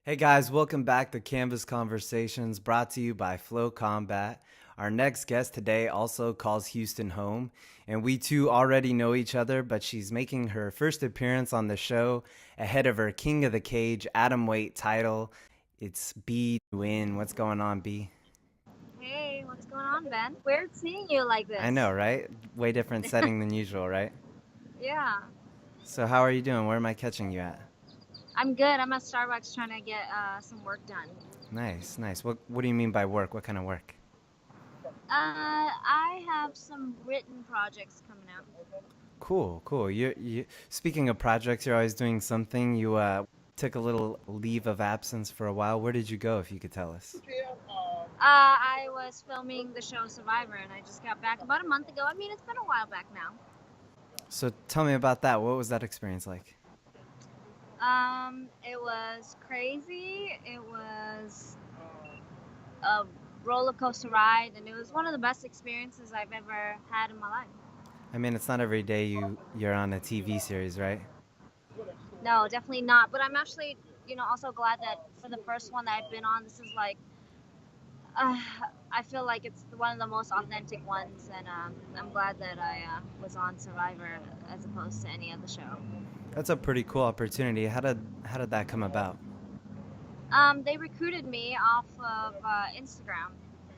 Hey guys, welcome back to Canvas Conversations brought to you by FloCombat. Our next guest today also calls Houston home, and we two already know each other, but she's making her first appearance on the show ahead of her King of the Cage atomweight title. It's B. Nguyen. What's going on, B? Hey, what's going on, Ben? Weird seeing you like I this. know, right? Way different setting than usual, right? Yeah, So how are you doing? Where am I catching you at? I'm good. I'm at Starbucks trying to get some work done. Nice, nice. What do you mean by work? What kind of work? I have some written projects coming out. Cool, cool. You speaking of projects, you're always doing something. You took a little leave of absence for a while. Where did you go, if you could tell us? I was filming the show Survivor, and I just got back about a month ago. I mean, it's been a while back now. So tell me about that. What was that experience like? It was crazy. It was a roller coaster ride, and it was one of the best experiences I've ever had in my life. I mean, it's not every day you're on a TV series, right? No, definitely not. But I'm actually, also glad that for the first one that I've been on, this is like, uh, I feel like it's one of the most authentic ones, and I'm glad that I was on Survivor as opposed to any other show. That's a pretty cool opportunity. How did that come about? They recruited me off of Instagram.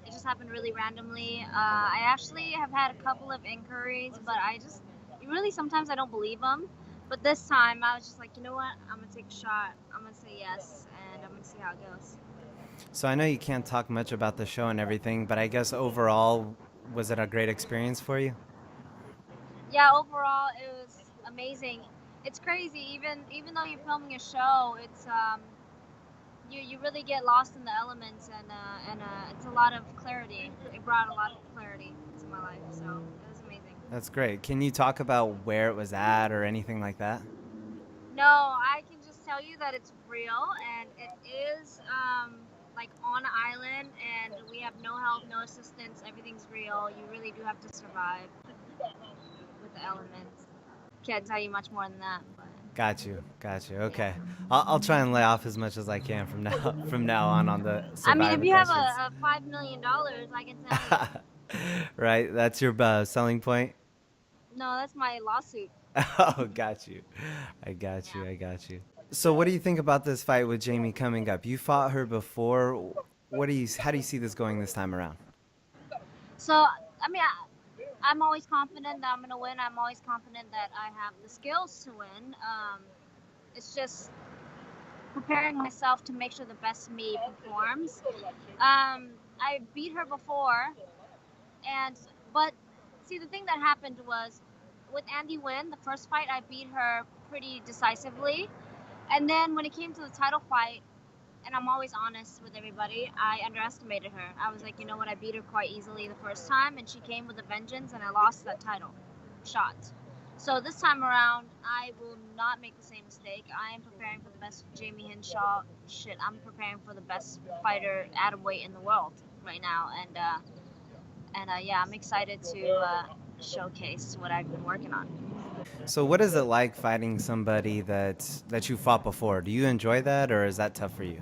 It just happened really randomly. I actually have had a couple of inquiries, but really sometimes I don't believe them. But this time I was just like, you know what? I'm gonna take a shot. I'm gonna say yes, and I'm gonna see how it goes. So I know you can't talk much about the show and everything, but I guess overall, was it a great experience for you? Yeah, overall it was amazing. It's crazy. Even though you're filming a show, you really get lost in the elements, and it's a lot of clarity. It brought a lot of clarity to my life, so it was amazing. That's great. Can you talk about where it was at or anything like that? No, I can just tell you that it's real, and it is like on an island, and we have no help, no assistance. Everything's real. You really do have to survive with the elements. Can't tell you much more than that, but Got you. Got you. yeah. Okay. I'll try and lay off as much as I can from now from now on the I mean, if survivor you have questions. a $5 million, I can tell you. Right? That's your selling point. No, that's my lawsuit. Oh, got you. I got Yeah. you. I got you. So, what do you think about this fight with Jamie coming up? You fought her before. What do you? How do you see this going this time around? So, I mean, I'm always confident that I'm gonna win. I'm always confident that I have the skills to win. It's just preparing myself to make sure the best me performs. I beat her before, and but see, the thing that happened was with Andy Wynn, the first fight I beat her pretty decisively, and then when it came to the title fight, and I'm always honest with everybody, I underestimated her. I was like, you know what, I beat her quite easily the first time, and she came with a vengeance, and I lost that title shot. So this time around, I will not make the same mistake. I am preparing for the best Jamie Hinshaw. Shit, I'm preparing for the best fighter atomweight in the world right now, and yeah, I'm excited to showcase what I've been working on. So, what is it like fighting somebody that you fought before? Do you enjoy that, or is that tough for you?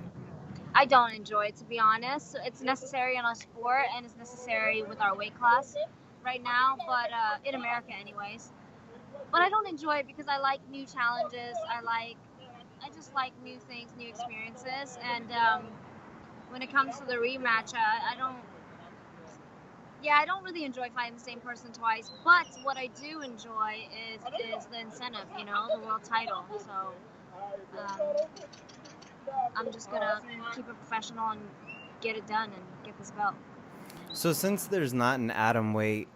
I don't enjoy it, to be honest. It's necessary in our sport, and it's necessary with our weight class right now, but in America, anyways. But I don't enjoy it because I like new challenges. I just like new things, new experiences, and when it comes to the rematch, I don't. Yeah, I don't really enjoy fighting the same person twice. But what I do enjoy is the incentive, the world title. So I'm just gonna keep it professional and get it done and get this belt. So, since there's not an atom weight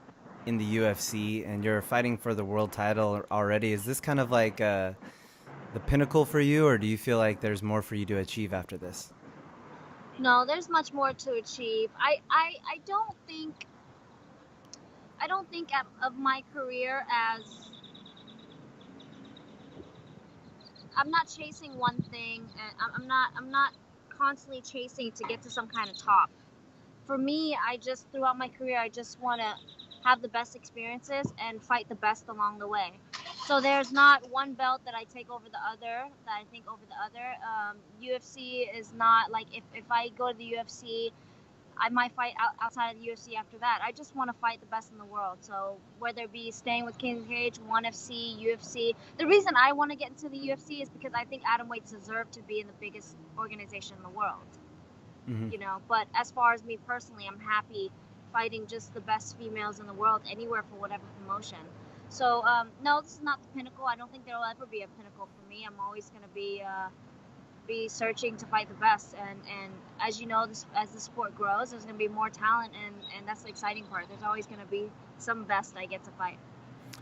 in the UFC and you're fighting for the world title already, is this kind of like the pinnacle for you, or do you feel like there's more for you to achieve after this? No, there's much more to achieve. I don't think of my career as I'm not chasing one thing, and I'm not constantly chasing to get to some kind of top. For me, I just throughout my career, I just want to have the best experiences and fight the best along the way. So there's not one belt that I take over the other, that I think over the other. UFC is not like if I go to the UFC, I might fight outside of the UFC after that. I just want to fight the best in the world. So whether it be staying with King Cage, ONE FC, UFC, the reason I want to get into the UFC is because I think atomweights deserve to be in the biggest organization in the world. Hmm. You know, but as far as me personally, I'm happy fighting just the best females in the world anywhere for whatever promotion. So no, this is not the pinnacle. I don't think there will ever be a pinnacle for me. I'm always going to be searching to fight the best, and as you know, as the sport grows, there's going to be more talent, and that's the exciting part. There's always going to be some best I get to fight.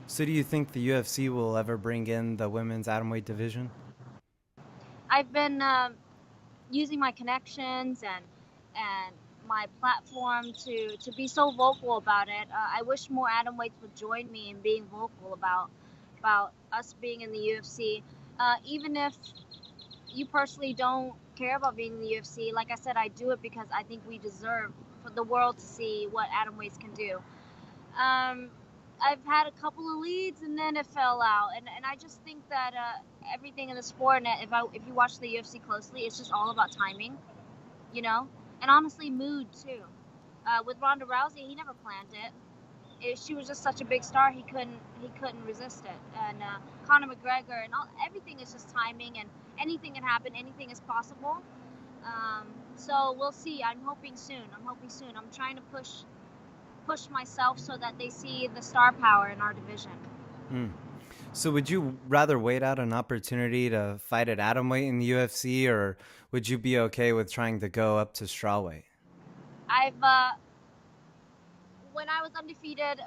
So do you think the UFC will ever bring in the women's atomweight division? I've been using my connections and my platform to be so vocal about it. I wish more atomweights would join me in being vocal about us being in the UFC. Even if you personally don't care about being in the UFC, like I said, I do it because I think we deserve for the world to see what atomweights can do. Um, I've had a couple of leads and then it fell out, and I just think that everything in the sport, and if you watch the UFC closely, it's just all about timing, you know, and honestly, mood too. With Ronda Rousey, he never planned it. She was just such a big star, he couldn't resist it. And Conor McGregor and everything is just timing, and anything can happen, anything is possible. So we'll see. I'm hoping soon. I'm trying to push myself so that they see the star power in our division. Hmm. So would you rather wait out an opportunity to fight at atomweight in the UFC, or would you be okay with trying to go up to strawweight? I've when I was undefeated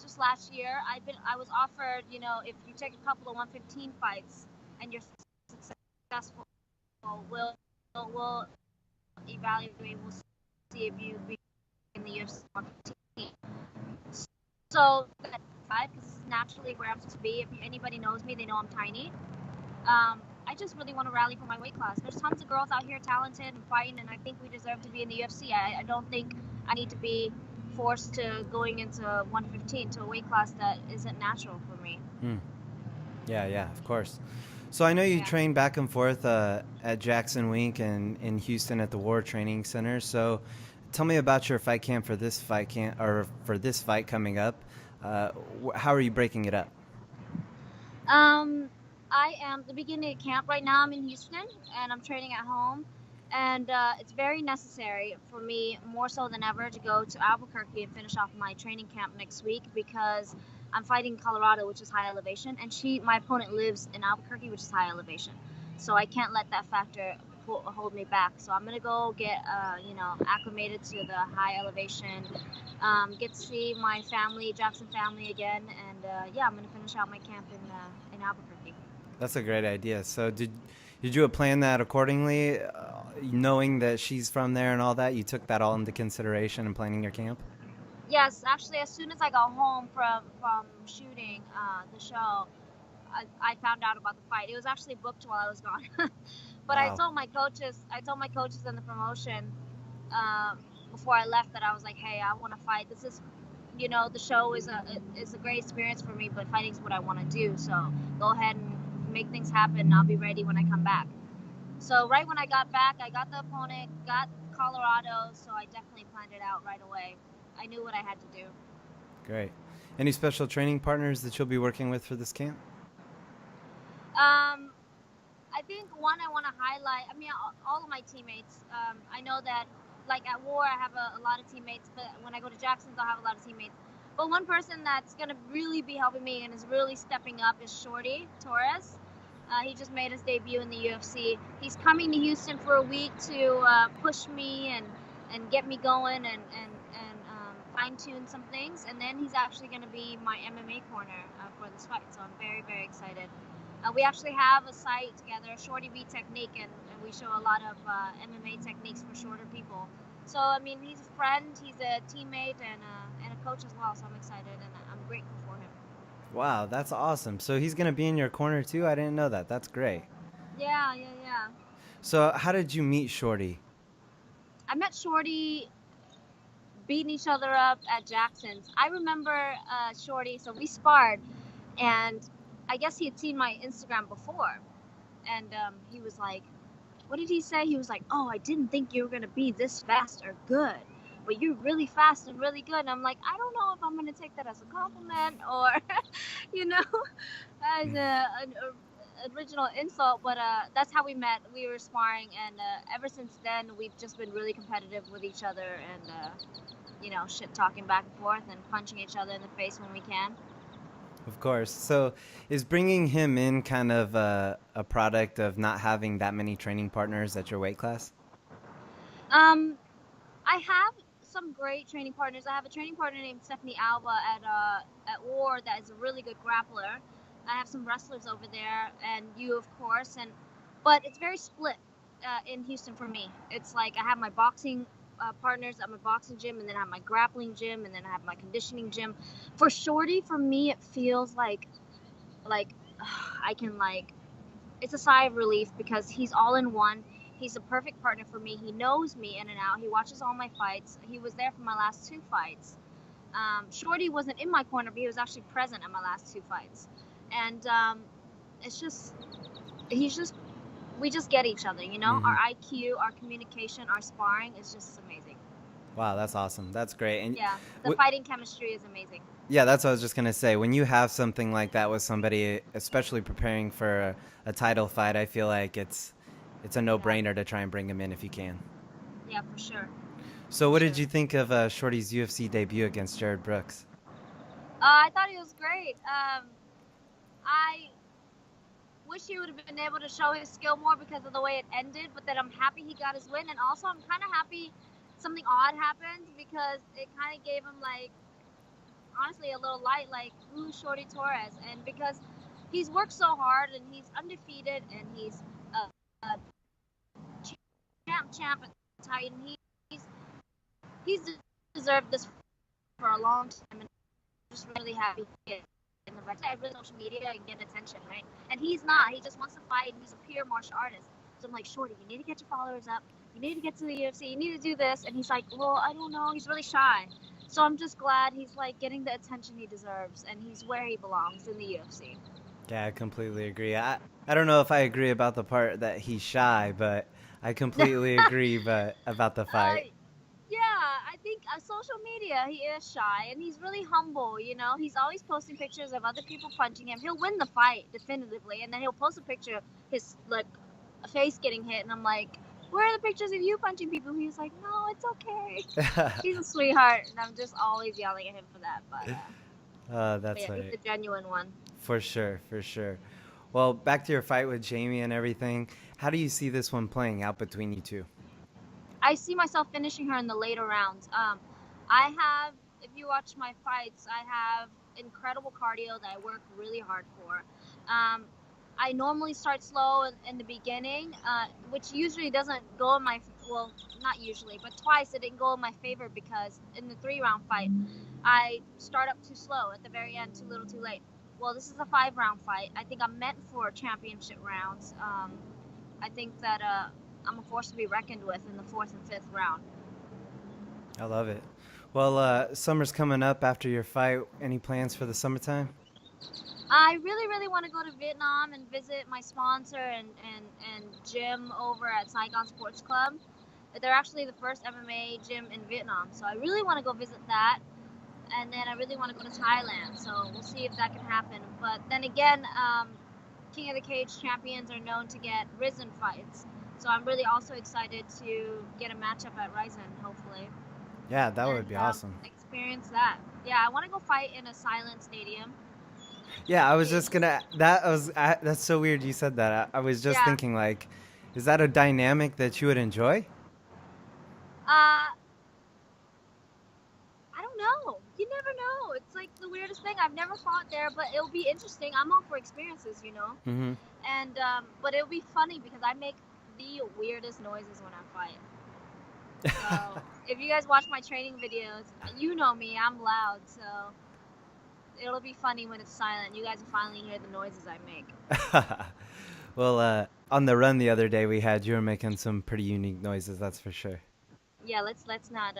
just last year, I was offered, you know, if you take a couple of 115 fights and you're successful, we'll evaluate, we'll see if you be in the UFC 115. So that's five, because it's naturally where I'm supposed to be. If anybody knows me, they know I'm tiny. I just really want to rally for my weight class. There's tons of girls out here talented and fighting, and I think we deserve to be in the UFC. I don't think I need to be forced to going into 115, to a weight class that isn't natural for me. Hmm. Yeah, of course. So I know you Yeah. train back and forth at Jackson Wink and in Houston at the War Training Center. So tell me about your fight camp for this fight camp, or for this fight coming up. How are you breaking it up? Um, I am the beginning of camp right now. I'm in Houston and I'm training at home, and it's very necessary for me, more so than ever, to go to Albuquerque and finish off my training camp next week, because I'm fighting Colorado, which is high elevation, and my opponent lives in Albuquerque, which is high elevation. So I can't let that factor hold me back. So I'm gonna go get acclimated to the high elevation, get to see my family, Jackson family again, and yeah, I'm gonna finish out my camp in Albuquerque. That's a great idea. So did you plan that accordingly, knowing that she's from there and all that? You took that all into consideration in planning your camp? Yes, actually, as soon as I got home from shooting the show, I found out about the fight. It was actually booked while I was gone, but Wow. I told my coaches in the promotion before I left that I was like, hey, I want to fight. This is, you know, the show is a great experience for me, but fighting is what I want to do. So go ahead and make things happen. I'll be ready when I come back. So right when I got back, I got the opponent, got Colorado, so I definitely planned it out right away. I knew what I had to do. Great. Any special training partners that you'll be working with for this camp? Um, I think one I want to highlight. I mean, all of my teammates. I know that, like at War, I have a lot of teammates, but when I go to Jackson's, I'll have a lot of teammates. But one person that's gonna really be helping me and is really stepping up is Shorty Torres. He just made his debut in the UFC. He's coming to Houston for a week to push me and get me going and fine tune some things. And then he's actually going to be my MMA corner for this fight. So I'm very, very excited. We actually have a site together, Shorty V Technique, and we show a lot of MMA techniques for shorter people. So I mean, he's a friend, he's a teammate, and a coach as well. So I'm excited and I'm grateful for him. Wow, that's awesome. So he's going to be in your corner too? I didn't know that. That's great. Yeah. So how did you meet Shorty? I met Shorty beating each other up at Jackson's. I remember Shorty, so we sparred, and I guess he had seen my Instagram before, and he was like, what did he say? He was like, "Oh, I didn't think you were gonna be this fast or good, but you're really fast and really good." And I'm like, I don't know if I'm gonna take that as a compliment or, you know, as an original insult. But that's how we met. We were sparring, and ever since then, we've just been really competitive with each other, and you know, shit talking back and forth and punching each other in the face when we can. Of course. So, is bringing him in kind of a product of not having that many training partners at your weight class? Um, I have some great training partners. I have a training partner named Stephanie Alba at War that is a really good grappler. I have some wrestlers over there, and you, of course, and but it's very split in Houston for me. It's like I have my boxing partners at my boxing gym, and then I have my grappling gym, and then I have my conditioning gym. For Shorty, for me, it feels like I can like it's a sigh of relief because he's all in one. He's a perfect partner for me. He knows me in and out. He watches all my fights. He was there for my last two fights. Shorty wasn't in my corner, but he was actually present at my last two fights. And it's just, he's just, we just get each other, you know? Mm-hmm. Our IQ, our communication, our sparring is just amazing. Wow, that's awesome. That's great. And Yeah, the fighting chemistry is amazing. yeah, that's what I was just gonna say. When you have something like that with somebody, especially preparing for a title fight, I feel like it's a no-brainer to try and bring him in if you can. Yeah, for sure. So, what did you think of Shorty's UFC debut against Jared Brooks? I thought he was great. I wish he would have been able to show his skill more because of the way it ended, but then I'm happy he got his win, and also I'm kind of happy something odd happened because it kind of gave him like honestly a little light, like ooh, Shorty Torres, and because he's worked so hard and he's undefeated and he's a champ at Titan. He's deserved this for a long time, and I'm just really happy he did. In the right, I really social media and get attention, right? And he's not. He just wants to fight, and he's a pure martial artist. So I'm like, Shorty, you need to get your followers up. You need to get to the UFC. You need to do this. And he's like, well, I don't know. He's really shy. So I'm just glad he's like getting the attention he deserves, and he's where he belongs in the UFC. Yeah, I completely agree. I don't know if I agree about the part that he's shy, but I completely agree but about the fight. Yeah, I think social media, he is shy and he's really humble, you know? He's always posting pictures of other people punching him. He'll win the fight definitively, and then he'll post a picture of his, like, face getting hit, and I'm like, where are the pictures of you punching people? He's like, no, it's okay. He's a sweetheart, and I'm just always yelling at him for that, but That's yeah, he's right. the genuine one. For sure, for sure. Well, back to your fight with Jamie and everything. How do you see this one playing out between you two? I see myself finishing her in the later rounds. I have, if you watch my fights, I have incredible cardio that I work really hard for. I normally start slow in the beginning, which usually doesn't go in my, well, not usually, but twice it didn't go in my favor because in the 3 round fight, I start up too slow at the very end, too little too late. Well, this is a 5 round fight. I think I'm meant for championship rounds. I think that I'm a force to be reckoned with in the fourth and fifth round. I love it. Well, summer's coming up after your fight. Any plans for the summertime? I really, really want to go to Vietnam and visit my sponsor and gym over at Saigon Sports Club. They're actually the first MMA gym in Vietnam, so I really want to go visit that. And then I really want to go to Thailand, so we'll see if that can happen. But then again, King of the Cage champions are known to get Risen fights, so I'm really also excited to get a matchup at Risen, hopefully, Yeah, that would and be awesome. experience that. Yeah, I want to go fight in a silent stadium. Yeah, I was just gonna. That's so weird you said that. I was just Yeah. thinking, like, is that a dynamic that you would enjoy? Uh, I don't know. You never know. It's like the weirdest thing. I've never fought there, but it'll be interesting. I'm all for experiences, you know. Mm-hmm. And but it'll be funny because I make the weirdest noises when I fight. So if you guys watch my training videos, you know me. I'm loud, so it'll be funny when it's silent. You guys will finally hear the noises I make. Well, on the run the other day we had, you were making some pretty unique noises. That's for sure. Yeah, let's not talk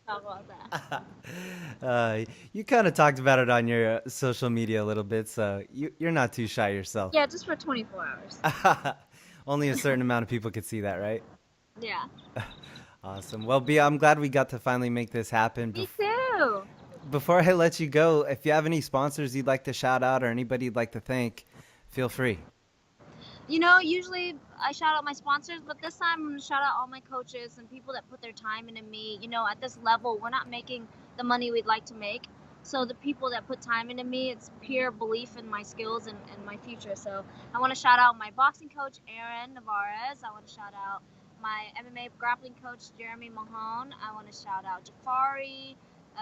about that. uh, you kind of talked about it on your social media a little bit, so you're not too shy yourself. Yeah, just for 24 hours. Only a certain amount of people could see that, right? Yeah. Awesome. Well, Bia, I'm glad we got to finally make this happen. Me too. Before I let you go, if you have any sponsors you'd like to shout out or anybody you'd like to thank, feel free. You know, usually I shout out my sponsors, but this time I'm gonna shout out all my coaches and people that put their time into me. You know, at this level, we're not making the money we'd like to make. So the people that put time into me, it's pure belief in my skills and my future. So I want to shout out my boxing coach, Aaron Navarez. I want to shout out my MMA grappling coach, Jeremy Mahone. I want to shout out Jafari,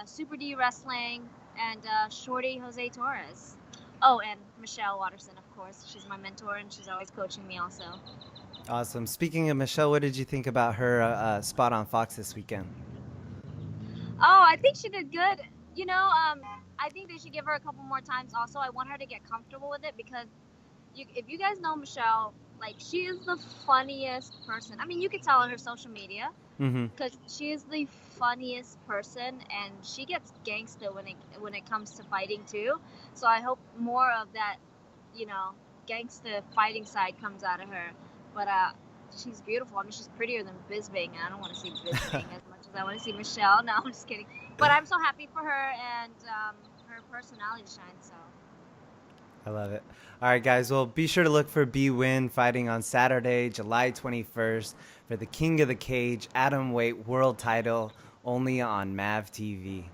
Super D Wrestling, and Shorty Jose Torres. Oh, and Michelle Watterson, of course. She's my mentor, and she's always coaching me also. Awesome. Speaking of Michelle, what did you think about her spot on Fox this weekend? Oh, I think she did good. You know, I think they should give her a couple more times. Also, I want her to get comfortable with it because if you guys know Michelle, like she is the funniest person. I mean, you could tell on her social media Mm-hmm. because she is the funniest person, and she gets gangsta when it comes to fighting too. So I hope more of that, you know, gangsta fighting side comes out of her. But she's beautiful. I mean, she's prettier than Bisbing, and I don't want to see Bisbing as much as I want to see Michelle. No, I'm just kidding. But I'm so happy for her, and her personality shines. So. I love it. All right, guys. Well, be sure to look for Nguyen fighting on Saturday, July 21st for the King of the Cage Atomweight World Title only on MAVTV.